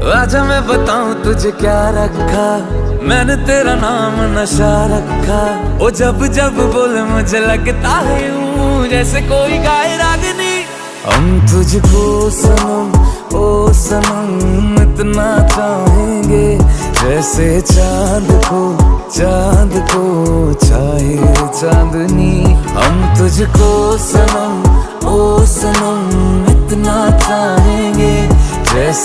आजा मैं बताऊं तुझे क्या रखा, मैंने तेरा नाम नशा रखा। ओ जब जब बोले मुझे लगता है यूं जैसे कोई गाए रागनी। हम तुझको सनम ओ सनम इतना चाहेंगे, जैसे चांद को चाहे चांदनी। हम तुझको सनम ओ सनम इतना चाहेंगे, जैसे